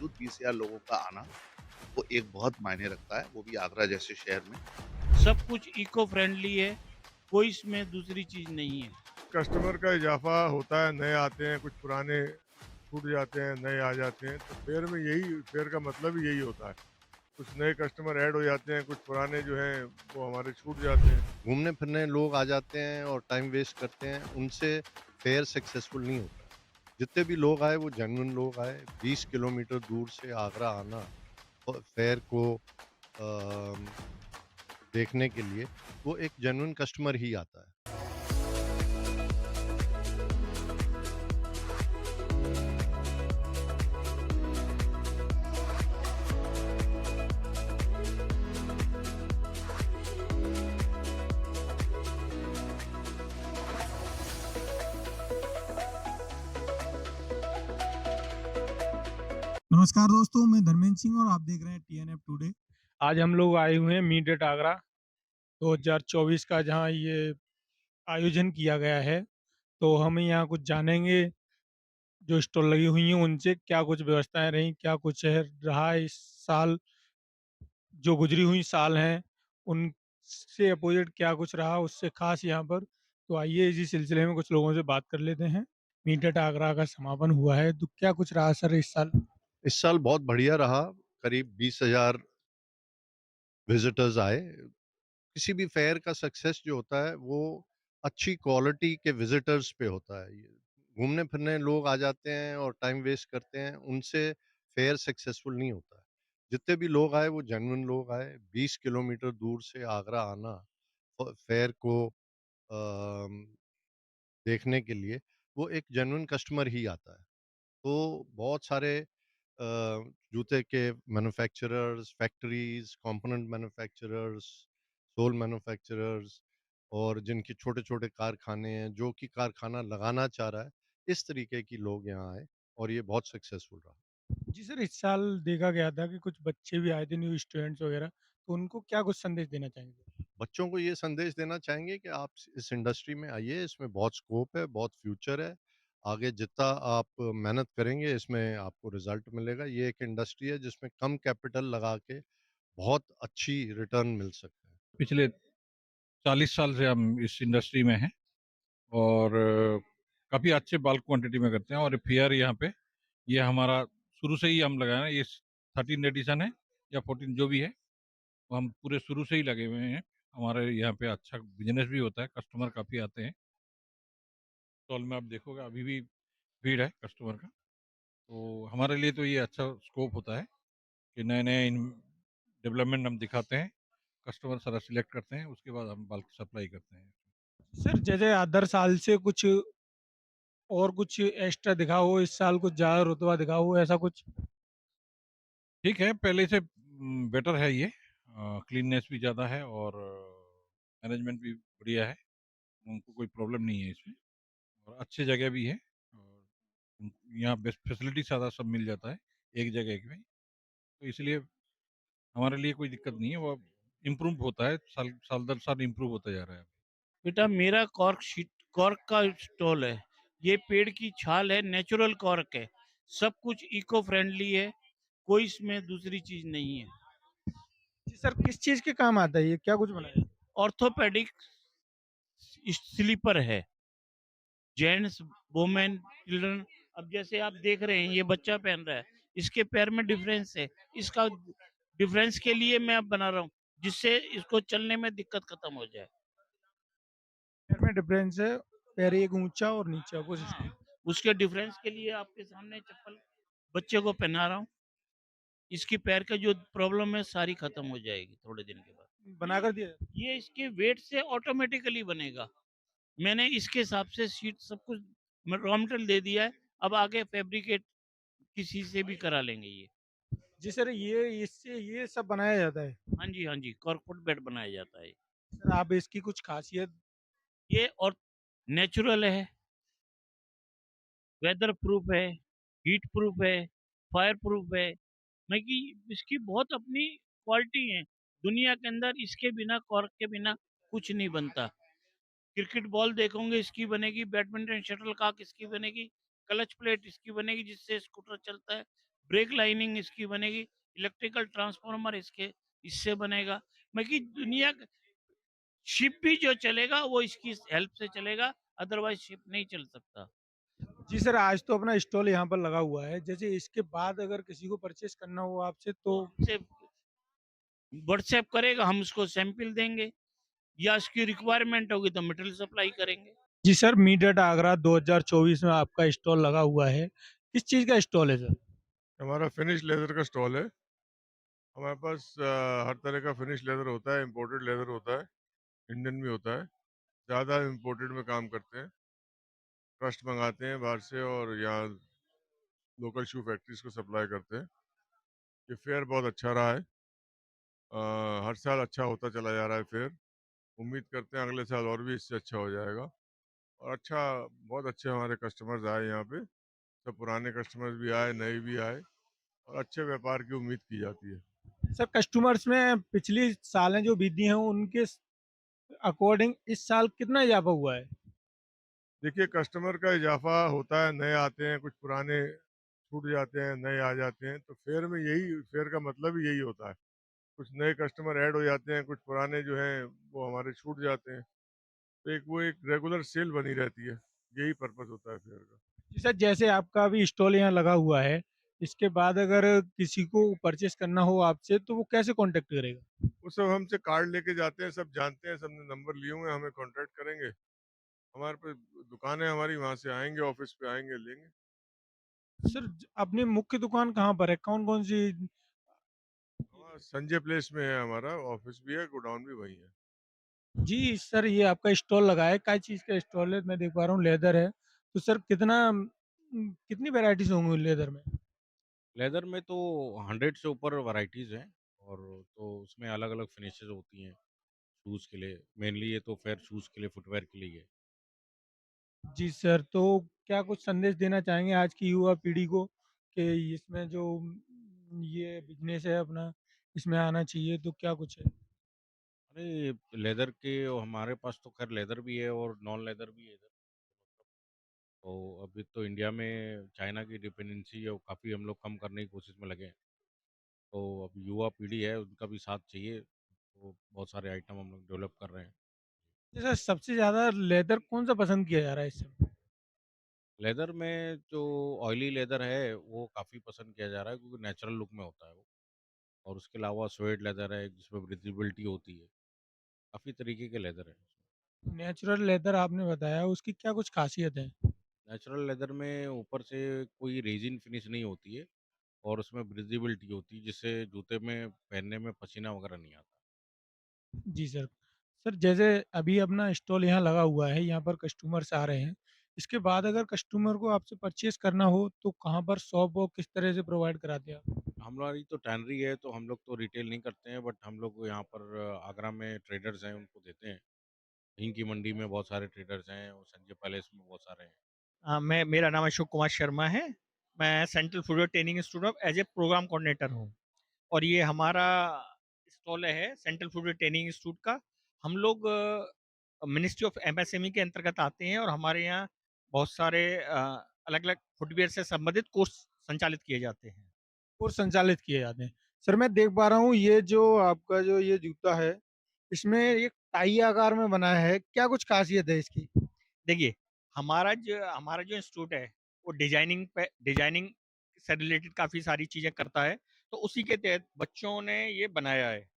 बावजूद 20,000 लोगों का आना, वो एक बहुत मायने रखता है, वो भी आगरा जैसे शहर में। सब कुछ इको फ्रेंडली है, कोई इसमें दूसरी चीज़ नहीं है। कस्टमर का इजाफा होता है, नए आते हैं, कुछ पुराने छूट जाते हैं, नए आ जाते हैं, तो फेयर का मतलब ही यही होता है। कुछ नए कस्टमर ऐड हो जाते हैं, कुछ पुराने जो हैं वो हमारे छूट जाते हैं। घूमने-फिरने लोग आ जाते हैं और टाइम वेस्ट करते हैं, उनसे फेयर सक्सेसफुल नहीं होता है। जितने भी लोग आए वो जेन्युइन लोग आए, 20 किलोमीटर दूर से आगरा आना फेयर को अ, देखने के लिए, वो एक जेन्युइन कस्टमर ही आता है। नमस्कार दोस्तों, मैं धर्मेंद्र सिंह और आप देख रहे हैं टीएनएफ टुडे। आज हम लोग आए हुए हैं मीट एट आगरा 2024 का, जहां ये आयोजन किया गया है। तो हम यहाँ कुछ जानेंगे, जो स्टॉल लगी हुई हैं उनसे क्या कुछ व्यवस्थाएं रही, क्या कुछ है रहा है इस साल, जो गुजरी हुई साल हैं उनसे अपोजिट क्या कुछ रहा उससे खास यहाँ पर। तो आइए इसी सिलसिले में कुछ लोगों से बात कर लेते हैं। मीट एट आगरा का समापन हुआ है, तो क्या कुछ रहा सर इस साल? इस साल बहुत बढ़िया रहा, करीब 20,000 विज़िटर्स आए। किसी भी फेयर का सक्सेस जो होता है, वो अच्छी क्वालिटी के विज़िटर्स पे होता है। ये घूमने-फिरने लोग आ जाते हैं और टाइम वेस्ट करते हैं, उनसे फेयर सक्सेसफुल नहीं होता है। जितने भी लोग आए, वो जेन्युइन लोग आए। 20 किलोमीटर दूर से आगरा आना फेयर को अम, देखने के लिए, वो एक जेन्युइन कस्टमर ही आता है। तो बहुत सारे जूते के manufacturers, factories, component manufacturers, sole manufacturers और जिनके छोटे-छोटे कारखाने हैं, जो कि कारखाना लगाना चाह रहा है, इस तरीके की लोग यहाँ आए और ये बहुत सक्सेसफुल रहा। जी सर, इस साल देखा गया था कि कुछ बच्चे भी आए थे, न्यू स्टूडेंट्स वगैरह, तो उनको क्या कुछ संदेश देना चाहेंगे? बच्चों को ये संदेश देना चाहेंगे कि आप इस इंडस्ट्री में आइए, इसमें बहुत स्कोप है, बहुत फ्यूचर है। आगे जितना आप मेहनत करेंगे, इसमें आपको रिज़ल्ट मिलेगा। ये एक इंडस्ट्री है जिसमें कम कैपिटल लगा के बहुत अच्छी रिटर्न मिल सकता है। पिछले 40 साल से हम इस इंडस्ट्री में हैं और काफ़ी अच्छे बल्क क्वांटिटी में करते हैं। और फेयर यहाँ पे ये हमारा शुरू से ही हम लगाए हैं। ये 13 एडिशन है या 14 जो भी है, वो हम पूरे शुरू से ही लगे हुए हैं। हमारे यहाँ पे अच्छा बिजनेस भी होता है, कस्टमर काफ़ी आते हैं। स्टॉल में आप देखोगे अभी भी भीड़ है कस्टमर का। तो हमारे लिए तो ये अच्छा स्कोप होता है कि नए नए डेवलपमेंट हम दिखाते हैं, कस्टमर सारा सिलेक्ट करते हैं, उसके बाद हम बल्क सप्लाई करते हैं। सर, जैसे अदर साल से कुछ और कुछ एक्स्ट्रा दिखा हो, इस साल कुछ ज़्यादा रुतबा दिखा हो, ऐसा कुछ? ठीक है, पहले से बेटर है ये। क्लीननेस भी ज़्यादा है और मैनेजमेंट भी बढ़िया है। उनको कोई प्रॉब्लम नहीं है इसमें और अच्छी जगह भी है और यहाँ बेस्ट फैसिलिटी ज़्यादा सब मिल जाता है एक जगह में। तो इसलिए हमारे लिए कोई दिक्कत नहीं है, वो इम्प्रूव होता है, साल साल दर साल इम्प्रूव होता जा रहा है। बेटा मेरा कॉर्क का स्टॉल है। ये पेड़ की छाल है, नेचुरल कॉर्क है। सब कुछ इको फ्रेंडली है, कोई इसमें दूसरी चीज़ नहीं है। जी सर, किस चीज़ के काम आता है ये? क्या कुछ बनाया है? ऑर्थोपेडिक स्लीपर है, जेंट्स, वुमेन, चिल्ड्रन। अब जैसे आप देख रहे हैं ये बच्चा पहन रहा है, इसके पैर में डिफरेंस है। इसका डिफरेंस के लिए मैं अब बना रहा हूँ, जिससे इसको चलने में दिक्कत खत्म हो जाए। पैर में डिफरेंस है, पैर एक ऊंचा और नीचा, वो हाँ, सिस्टम। उसके डिफरेंस के लिए आपके सामने चप्पल बच्चे को पहना रहा हूँ। इसकी पैर का जो प्रॉब्लम है सारी खत्म हो जाएगी थोड़े दिन के बाद। बनाकर दिया जाता ये इसके वेट से ऑटोमेटिकली बनेगा। मैंने इसके हिसाब से शीट सब कुछ रॉ मटेरियल दे दिया है। अब आगे फैब्रिकेट किसी से भी करा लेंगे ये। है। जी सर, ये इससे ये सब बनाया जाता है। हाँ जी, हाँ जी, कॉर्कवुड बेड बनाया जाता है। सर, आप इसकी कुछ खासियत? ये और नेचुरल है, वेदर प्रूफ है, हीट प्रूफ है, फायर प्रूफ है। मैं कि इसकी बहुत अपनी क्वालिटी है। दुनिया के अंदर इसके बिना, कॉर्क के बिना कुछ नहीं बनता। क्रिकेट बॉल देखोगे इसकी बनेगी, बैडमिंटन शटलकॉक इसकी बनेगी, क्लच प्लेट इसकी बनेगी जिससे स्कूटर चलता है। ब्रेक लाइनिंग इसकी बनेगी, इलेक्ट्रिकल ट्रांसफार्मर इससे बनेगा। मैं कि दुनिया शिप भी जो चलेगा वो इसकी हेल्प से चलेगा, अदरवाइज शिप नहीं चल सकता। जी सर, आज तो अपना स्टॉल यहाँ पर लगा हुआ है। जैसे इसके बाद अगर किसी को परचेज़ करना हो आपसे तो हमसे व्हाट्सएप करेगा, हम उसको सैंपल देंगे, या उसकी रिक्वायरमेंट होगी तो मटेरियल सप्लाई करेंगे। जी सर, मीडियट आगरा 2024 में आपका स्टॉल लगा हुआ है। किस चीज़ का स्टॉल है सर? हमारा फिनिश लेदर का स्टॉल है। हमारे पास हर तरह का फिनिश लेदर होता है, इम्पोर्टेड लेदर होता है, इंडियन भी होता है। ज़्यादा इम्पोर्टेड में काम करते हैं, ट्रस्ट मंगाते हैं बाहर से और यहाँ लोकल शू फैक्ट्रीज को सप्लाई करते हैं। ये फेयर बहुत अच्छा रहा है। हर साल अच्छा होता चला जा रहा है फेयर। उम्मीद करते हैं अगले साल और भी इससे अच्छा हो जाएगा। और अच्छा, बहुत अच्छे हमारे कस्टमर्स आए यहाँ पे। सब पुराने कस्टमर्स भी आए, नए भी आए और अच्छे व्यापार की उम्मीद की जाती है। सर कस्टमर्स में पिछली सालें जो बीती हैं उनके अकॉर्डिंग इस साल कितना इजाफा हुआ है? देखिए, कस्टमर का इजाफा होता है, नए आते हैं, कुछ पुराने छूट जाते हैं, नए आ जाते हैं। तो फेयर का मतलब ही यही होता है। कुछ नए कस्टमर ऐड हो जाते हैं, कुछ पुराने जो हैं वो हमारे छूट जाते हैं। तो एक रेगुलर सेल बनी रहती है। यही पर्पस होता है फेयर का। जी सर, जैसे आपका अभी स्टॉल यहाँ लगा हुआ है, इसके बाद अगर किसी को परचेज़ करना हो आपसे तो वो कैसे कॉन्टैक्ट करेगा? वो सब हमसे कार्ड लेके जाते हैं, सब जानते हैं, सबने नंबर लिए हुए हैं, हमें कांटेक्ट करेंगे। हमारे पे दुकान है हमारी, वहाँ से आएँगे, ऑफ़िस पे आएँगे, लेंगे। सर अपनी मुख्य दुकान कहाँ पर है? कौन-कौन सी? हाँ, संजय प्लेस में है हमारा, ऑफ़िस भी है, गोडाउन भी वहीं है। जी सर, ये आपका स्टॉल लगा है, क्या चीज़ का स्टॉल है? मैं देख पा रहा हूँ लेदर है। तो सर कितनी वैराइटीज़ होंगी लेदर में? लेदर में तो 100 से ऊपर वैराइटीज़ हैं और तो उसमें अलग-अलग फिनिशेज़ होती हैं शूज़ के लिए। मेनली ये तो ख़ैर शूज़ के लिए, फुटवियर के लिए ही है। जी सर, तो क्या कुछ संदेश देना चाहेंगे आज की युवा पीढ़ी को कि इसमें जो ये बिज़नेस है अपना, इसमें आना चाहिए तो क्या कुछ है? अरे! लेदर के हमारे पास तो ख़ैर लेदर भी है और नॉन लेदर भी है इधर। तो अभी तो इंडिया में चाइना की डिपेंडेंसी है, वो काफ़ी हम लोग कम करने की कोशिश में लगे हैं। तो अब युवा पीढ़ी है, उनका भी साथ चाहिए। तो बहुत सारे आइटम हम लोग डेवलप कर रहे हैं। जैसे सबसे ज़्यादा लेदर कौन-सा पसंद किया जा रहा है इस समय? लेदर में जो ऑयली लेदर है, वो काफ़ी पसंद किया जा रहा है क्योंकि नेचुरल लुक में होता है वो। और उसके अलावा सुएड लेदर है, जिसमें ब्रीथेबिलिटी होती है। काफ़ी तरीके के लेदर हैं। नेचुरल लेदर आपने बताया, उसकी क्या कुछ ख़ासियत है? नेचुरल लेदर में ऊपर से कोई रेज़िन फिनिश नहीं होती है और उसमें ब्रीथेबिलिटी होती है, जिससे जूते में पहनने में पसीना वगैरह नहीं आता। जी सर। सर जैसे अभी अपना स्टॉल यहाँ लगा हुआ है, यहाँ पर कस्टमर्स आ रहे हैं। इसके बाद अगर कस्टमर को आपसे परचेज़ करना हो तो कहाँ पर शॉप और किस तरह से प्रोवाइड कराते हैं आप? हमारी तो टैनरी है, तो हम लोग तो रिटेल नहीं करते हैं, बट हम लोग यहाँ पर आगरा में ट्रेडर्स हैं, उनको देते हैं। हिंग की मंडी में बहुत सारे ट्रेडर्स हैं और संजय पैलेस में बहुत सारे हैं। मेरा नाम अशोक कुमार शर्मा है। मैं central footwear training institute of as a programme coordinator हूँ और ये हमारा स्टॉल है सेंट्रल फूडवेयर ट्रेनिंग इंस्टीट्यूट का। हम लोग मिनिस्ट्री ऑफ एमएसएमई के अंतर्गत आते हैं और हमारे यहाँ बहुत सारे अलग अलग फुटवेयर से संबंधित कोर्स संचालित किए जाते हैं। कोर्स संचालित किए जाते हैं। सर मैं देख पा रहा हूँ ये जो आपका जो ये जूता है, इसमें एक टाई आकार में बना है, क्या कुछ ख़ासियत है इसकी? देखिए, हमारा जो इंस्टीट्यूट है वो डिजाइनिंग से रिलेटेड काफ़ी सारी चीज़ें करता है। तो उसी के तहत बच्चों ने ये बनाया है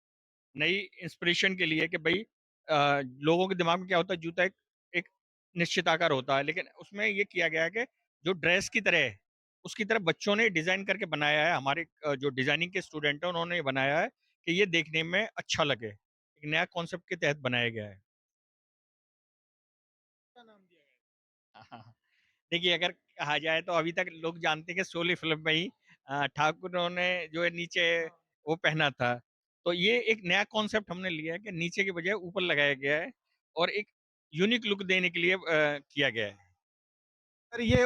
नई इंस्पिरेशन के लिए कि भाई लोगों के दिमाग में क्या होता है, जूता एक एक निश्चित आकार होता है, लेकिन उसमें ये किया गया है कि जो ड्रेस की तरह है, उसकी तरह बच्चों ने डिज़ाइन करके बनाया है। हमारे जो डिज़ाइनिंग के स्टूडेंट हैं उन्होंने ये बनाया है कि ये देखने में अच्छा लगे। एक नया कॉन्सेप्ट के तहत बनाया गया है। क्या नाम दिया गया है? हाँ, देखिए, अगर कहा जाए तो अभी तक लोग जानते हैं कि शोले फ़िल्म में ही ठाकुरों ने जो है नीचे हाँ। वो पहना था। तो ये एक नया कॉन्सेप्ट हमने लिया है कि नीचे के बजाय ऊपर लगाया गया है और एक यूनिक लुक देने के लिए किया गया है। सर ये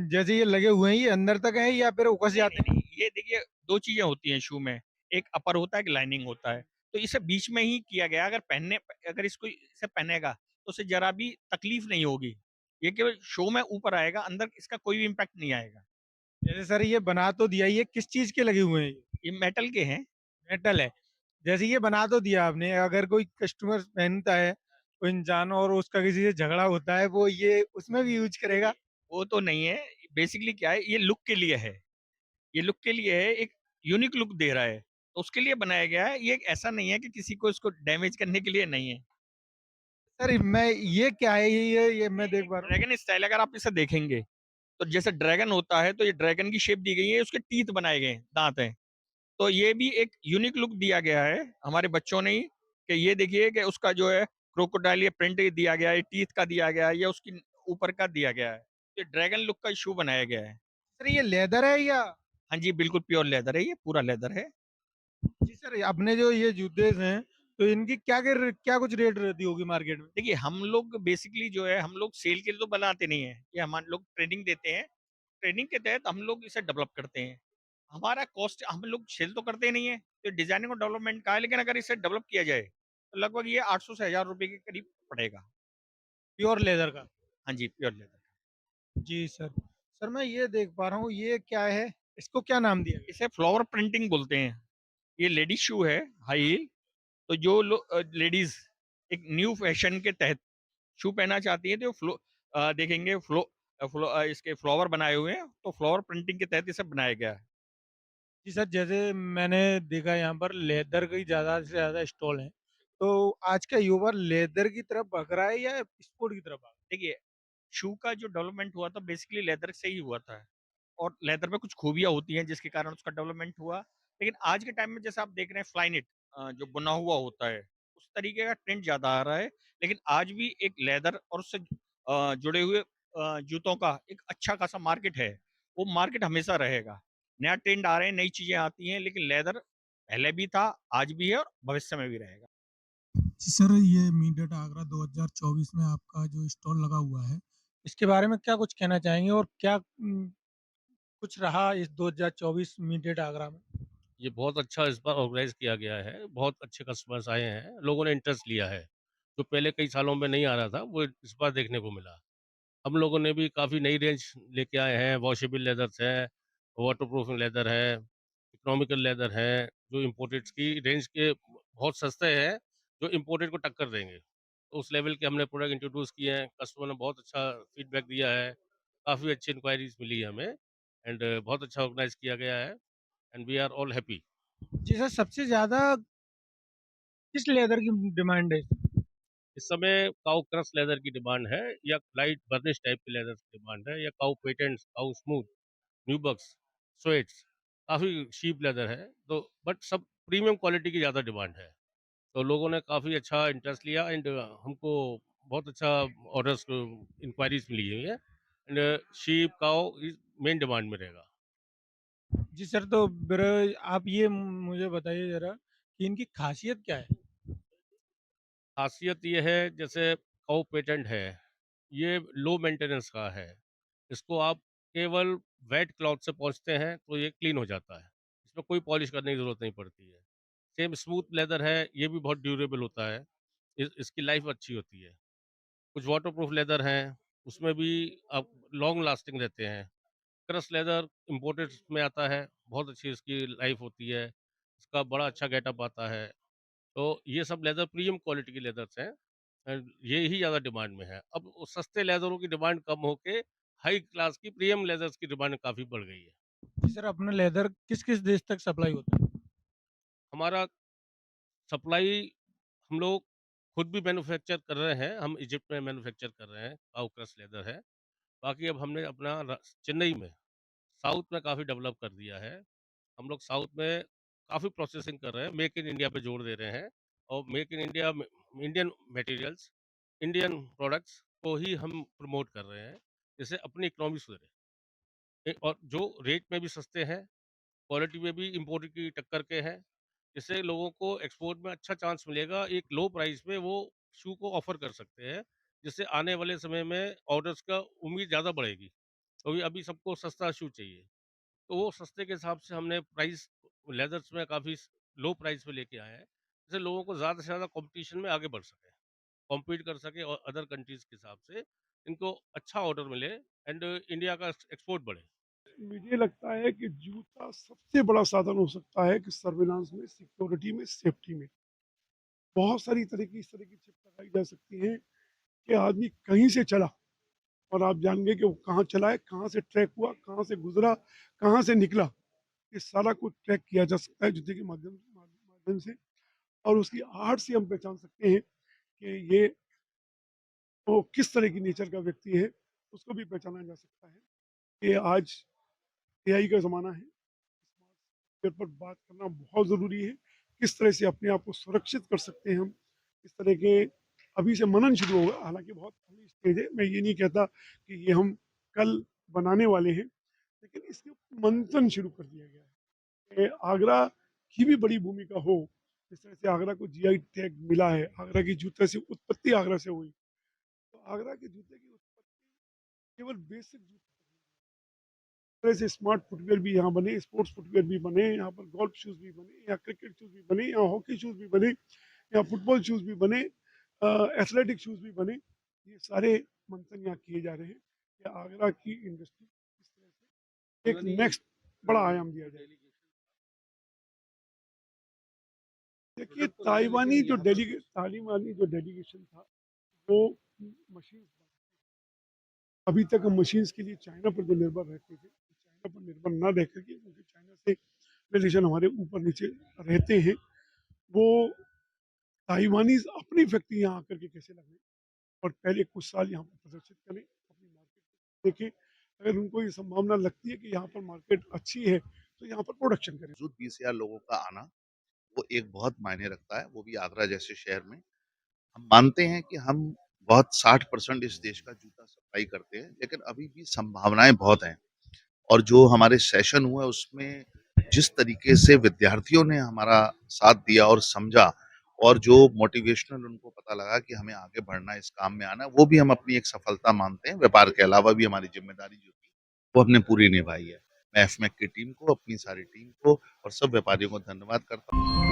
जैसे ये लगे हुए हैं, ये अंदर तक हैं या फिर उकस नहीं, जाते नहीं, हैं? नहीं, ये देखिए 2 चीज़ें होती हैं शू में, एक अपर होता है, एक लाइनिंग होता है। तो इसे बीच में ही किया गया है, अगर इसको इसे पहनेगा तो उसे ज़रा भी तकलीफ नहीं होगी। ये केवल शो में ऊपर आएगा, अंदर इसका कोई भी इम्पैक्ट नहीं आएगा। जैसे सर ये बना तो दिया, ये किस चीज़ के लगे हुए हैं ये? ये मेटल के हैं। मेटल है। जैसे ये बना तो दिया आपने, अगर कोई कस्टमर पहनता है, कोई इंसान और उसका किसी से झगड़ा होता है, वो ये उसमें भी यूज़ करेगा? वो तो नहीं है, बेसिकली क्या है, ये लुक के लिए है। ये लुक के लिए है, एक यूनिक लुक दे रहा है, तो उसके लिए बनाया गया है। ये एक ऐसा नहीं है कि किसी को इसको डैमेज करने के लिए नहीं है। सर मैं ये क्या है? ये मैं देख पा रहा हूँ। ड्रैगन स्टाइल अगर आप इसे देखेंगे, तो जैसे ड्रैगन होता है, तो ये ड्रैगन की शेप दी गई है, उसके टीथ बनाए गए हैं, दाँत हैं। तो ये भी एक यूनिक लुक दिया गया है हमारे बच्चों ने ही, कि ये देखिए कि उसका जो है क्रोकोडाइल, ये प्रिंट दिया गया है, टीथ का दिया गया है, या उसकी ऊपर का दिया गया है। ये ड्रैगन लुक का शू बनाया गया है। सर ये लेदर है या? हाँ जी, बिल्कुल प्योर लेदर है, ये पूरा लेदर है। जी सर, अपने जो ये जूते हैं, तो इनकी क्या कुछ रेट रहती होगी मार्केट में? देखिए, हम लोग बेसिकली जो है, हम लोग सेल के लिए तो बनाते नहीं है, ये हमारे लोग ट्रेनिंग देते हैं। ट्रेनिंग के तहत हम लोग इसे डेवलप करते हैं। हमारा कॉस्ट, हम लोग सेल तो करते नहीं है, तो डिजाइनिंग और डेवलपमेंट का है, लेकिन अगर इसे डेवलप किया जाए तो लगभग ये 800 से 1000 रुपए के करीब पड़ेगा। प्योर लेदर का? हाँ जी, प्योर लेदर। जी सर। सर मैं ये देख पा रहा हूँ, ये क्या है? इसको क्या नाम दिया गया? इसे फ्लावर प्रिंटिंग बोलते हैं। ये लेडीज शू है, हाई हील। तो जो लेडीज एक न्यू फैशन के तहत शू पहनना चाहती है, तो देखेंगे इसके फ्लावर बनाए हुए हैं, तो फ्लावर प्रिंटिंग के तहत इसे बनाया गया है। जी सर, जैसे मैंने देखा यहाँ पर लेदर के ज़्यादा से ज़्यादा स्टॉल हैं। तो आज का युवा लेदर की तरफ भाग रहा है या स्पोर्ट की तरफ भाग रहा देखिए, शू का जो डेवलपमेंट हुआ था, बेसिकली लेदर से ही हुआ था, और लेदर में कुछ खूबियाँ होती हैं जिसके कारण उसका डेवलपमेंट हुआ। लेकिन आज के टाइम में जैसे आप देख रहे हैं, फ्लाइनेट जो बुना हुआ होता है, उस तरीके का ट्रेंड ज़्यादा आ रहा है। लेकिन आज भी एक लेदर और उससे जुड़े हुए जूतों का एक अच्छा खासा मार्केट है। वो मार्केट हमेशा रहेगा। नया ट्रेंड आ रहे हैं, नई चीज़ें आती हैं, लेकिन लेदर पहले भी था, आज भी है और भविष्य में भी रहेगा। जी सर, ये मीट डेट आगरा 2024 में आपका जो स्टॉल लगा हुआ है, है? इसके बारे में क्या कुछ कहना चाहेंगे और क्या कुछ रहा इस 2024 मीट आगरा में? ये बहुत अच्छा इस बार ऑर्गेनाइज़ किया गया है। बहुत अच्छे कस्टमर्स आए हैं, लोगों ने इंटरेस्ट लिया है। जो पहले कई सालों में नहीं आ रहा था, वो इस बार देखने को मिला। हम लोगों ने भी काफ़ी नई रेंज लेके आए हैं, वॉशेबल लेदर्स हैं, वाटरप्रूफ लेदर है, इकोनॉमिकल लेदर है, जो इम्पोर्टेड्स की रेंज के बहुत सस्ते हैं, जो इम्पोर्टेड को टक्कर देंगे। तो उस लेवल के हमने प्रोडक्ट इंट्रोड्यूस किए हैं, कस्टमर ने बहुत अच्छा फीडबैक दिया है, काफ़ी अच्छी इंक्वायरीज़ मिली है हमें एंड बहुत अच्छा ऑर्गेनाइज़ किया गया है and we are all happy. जी सर, सबसे ज़्यादा किस लेदर की डिमांड है? इस समय काऊ क्रश लेदर की डिमांड है या लाइट बर्निश टाइप के लेदर की डिमांड है या cow patents, cow smooth, nubucks, suedes, काफ़ी शीप लेदर है। तो बट सब प्रीमियम क्वालिटी की ज़्यादा डिमांड है। तो लोगों ने काफ़ी अच्छा इंटरेस्ट लिया एंड हमको बहुत अच्छा ऑर्डर्स इंक्वायरीज मिली हुई है and sheep cow is main demand में रहेगा। जी सर, तो फिर आप ये मुझे बताइए ज़रा कि इनकी ख़ासियत क्या है? खासियत ये है जैसे काऊ पेटेंट है, ये लो मेंटेनेंस का है। इसको आप केवल वेट क्लॉथ से पोंछते हैं तो ये क्लीन हो जाता है। इसमें कोई पॉलिश करने की ज़रूरत नहीं पड़ती है। सेम स्मूथ लेदर है, ये भी बहुत ड्यूरेबल होता है। इसकी लाइफ अच्छी होती है। कुछ वाटरप्रूफ लेदर हैं, उसमें भी आप लॉन्ग लास्टिंग रहते हैं। क्रश लेदर इम्पोर्टेड में आता है, बहुत अच्छी इसकी लाइफ होती है। इसका बड़ा अच्छा गेटअप आता है। तो ये सब लेदर प्रीमियम क्वालिटी के लेदर्स हैं एंड ये ही ज़्यादा डिमांड में है। अब वो सस्ते लेदरों की डिमांड कम होके हाई क्लास की प्रीमियम लेदर्स की डिमांड काफ़ी बढ़ गई है। जी सर, अपना लेदर किस-किस देश तक सप्लाई होता है? हमारा सप्लाई हम लोग खुद भी मैन्युफैक्चर कर रहे हैं। हम इजिप्ट में मैन्युफैक्चर कर रहे हैं, काऊ क्रश लेदर है। बाकी अब हमने अपना चेन्नई में साउथ में काफ़ी डेवलप कर दिया है। हम लोग साउथ में काफ़ी प्रोसेसिंग कर रहे हैं, मेक इन इंडिया पे जोर दे रहे हैं और मेक इन इंडिया में इंडियन मटेरियल्स, इंडियन प्रोडक्ट्स को ही हम प्रमोट कर रहे हैं, जिससे अपनी इकोनॉमी सुधरे। और जो रेट में भी सस्ते हैं, क्वालिटी में भी इम्पोर्टेड की टक्कर के हैं, जिससे लोगों को एक्सपोर्ट में अच्छा चांस मिलेगा। एक लो प्राइस में वो शू को ऑफर कर सकते हैं, जिससे आने वाले समय में ऑर्डर्स का उम्मीद ज़्यादा बढ़ेगी, क्योंकि अभी सबको सस्ता शू चाहिए। तो वो सस्ते के हिसाब से हमने प्राइस लेदर्स में काफ़ी लो प्राइस पे लेके आए हैं, जिससे लोगों को ज़्यादा से ज़्यादा कंपटीशन में आगे बढ़ सके, कॉम्पीट कर सके और अदर कंट्रीज़ के हिसाब से इनको अच्छा ऑर्डर मिले एंड इंडिया का एक्सपोर्ट बढ़े। मुझे लगता है कि जूता सबसे बड़ा साधन हो सकता है कि सर्विलांस में, सिक्योरिटी में, सेफ्टी में। बहुत सारी तरह की इस तरह की चिप लगाई जा सकती हैं कि आदमी कहीं से चला और आप जानेंगे कि वो कहाँ चला है, कहाँ से ट्रैक हुआ, कहाँ से गुज़रा, कहाँ से निकला। ये सारा कुछ ट्रैक किया जा सकता है जूते के माध्यम से और उसकी आहट से हम पहचान सकते हैं कि ये वो किस तरह की नेचर का व्यक्ति है, उसको भी पहचाना जा सकता है। ये आज एआई का ज़माना है। स्मार्ट पर बात करना बहुत ज़रूरी है। किस तरह से अपने आप को सुरक्षित कर सकते हैं हम, इस तरह के अभी से मनन शुरू होगा। हालाँकि बहुत अर्ली स्टेज है, मैं ये नहीं कहता कि ये हम कल बनाने वाले हैं, लेकिन इसके मंथन शुरू कर दिया गया है। आगरा की भी बड़ी भूमिका हो, जिस तरह से आगरा को जीआई टैग मिला है, आगरा की जूते से उत्पत्ति आगरा से हुई, तो आगरा के जूते की उत्पत्ति केवल बेसिक जूते तरह से स्मार्ट फुटवियर भी यहाँ बने, स्पोर्ट्स फुटवियर भी बने, यहाँ पर गोल्फ शूज़ भी बने, यहाँ क्रिकेट शूज़ भी बने, यहाँ हॉकी शूज़ भी बने, यहाँ फुटबॉल शूज़ भी बने, एथलेटिक शूज़ भी बने। ये सारे मंथन यहाँ किए जा रहे हैं कि आगरा की इंडस्ट्री किस तरह से एक नेक्स्ट बड़ा आयाम दिया जाए। देखिए तालिबानी जो डेलीगेशन था वो मशीन, अभी तक हम मशीन्स के लिए चाइना पर जो निर्भर रहते थे, चाइना पर निर्भर ना रह करके, क्योंकि चाइना से रिलेशन हमारे ऊपर नीचे रहते हैं, वो ताइवानीज अपनी फैक्ट्री यहाँ आकर के कैसे लगाएं और पहले कुछ साल यहाँ पर प्रदर्शित करें, अपनी मार्केट देखें। अगर उनको ये संभावना लगती है कि यहाँ पर मार्केट अच्छी है तो यहाँ पर प्रोडक्शन करें। 20,000 लोगों का आना वो एक बहुत मायने रखता है, वो भी आगरा जैसे शहर में। हम मानते हैं कि हम बहुत 60% इस देश का जूता सप्लाई करते हैं, लेकिन अभी भी संभावनाएं बहुत हैं। और जो हमारे सेशन हुआ उसमें जिस तरीके से विद्यार्थियों ने हमारा साथ दिया और समझा, और जो मोटिवेशनल उनको पता लगा कि हमें आगे बढ़ना है, इस काम में आना है, वो भी हम अपनी एक सफलता मानते हैं। व्यापार के अलावा भी हमारी जिम्मेदारी जो थी वो हमने पूरी निभाई है। मैं एफमैक की टीम को, अपनी सारी टीम को और सब व्यापारियों को धन्यवाद करता हूँ।